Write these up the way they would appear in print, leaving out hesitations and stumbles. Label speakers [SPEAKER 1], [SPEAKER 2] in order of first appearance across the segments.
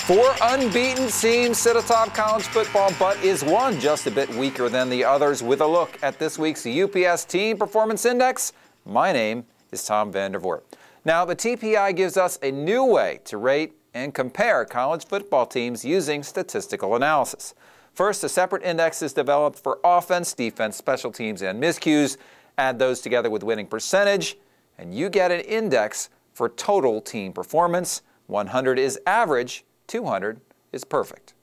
[SPEAKER 1] Four unbeaten teams sit atop college football, but is one just a bit weaker than the others? With a look at this week's UPS Team Performance Index, my name is Tom Vandervoort. Now, the TPI gives us a new way to rate and compare college football teams using statistical analysis. First, a separate index is developed for offense, defense, special teams, and miscues. Add those together with winning percentage, and you get an index for total team performance. 100 is average, 200 is perfect.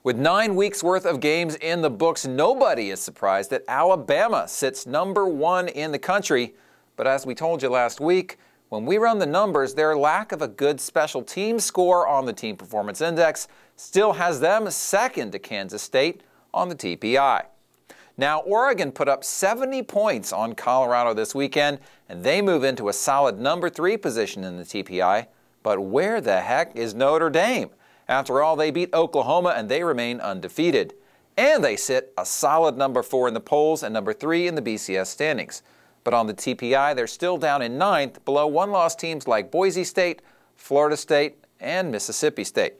[SPEAKER 1] With 9 weeks worth of games in the books, nobody is surprised that Alabama sits #1 in the country. But as we told you last week, when we run the numbers, their lack of a good special team score on the Team Performance Index still has them second to Kansas State on the TPI. Now, Oregon put up 70 points on Colorado this weekend, and they move into a solid #3 position in the TPI. But where the heck is Notre Dame? After all, they beat Oklahoma and they remain undefeated. And they sit a solid #4 in the polls and #3 in the BCS standings. But on the TPI, they're still down in 9th, below one-loss teams like Boise State, Florida State, and Mississippi State.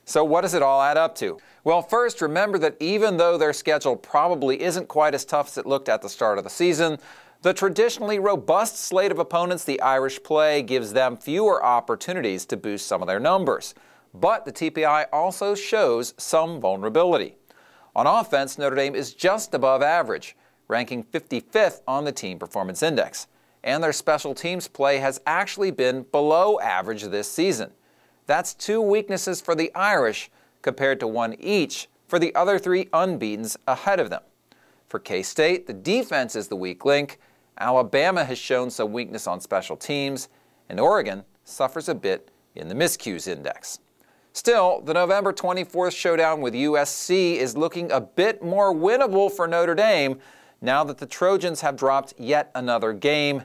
[SPEAKER 1] So what does it all add up to? Well, first, remember that even though their schedule probably isn't quite as tough as it looked at the start of the season, the traditionally robust slate of opponents the Irish play gives them fewer opportunities to boost some of their numbers. But the TPI also shows some vulnerability. On offense, Notre Dame is just above average, ranking 55th on the Team Performance Index. And their special teams play has actually been below average this season. That's 2 weaknesses for the Irish compared to 1 each for the other 3 unbeatens ahead of them. For K-State, the defense is the weak link. Alabama has shown some weakness on special teams, and Oregon suffers a bit in the miscues index. Still, the November 24th showdown with USC is looking a bit more winnable for Notre Dame now that the Trojans have dropped yet another game,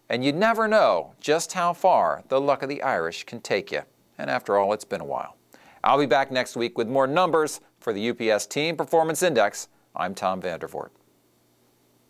[SPEAKER 1] and you never know just how far the luck of the Irish can take you. And after all, it's been a while. I'll be back next week with more numbers for the UPS Team Performance Index. I'm Tom Vandervoort.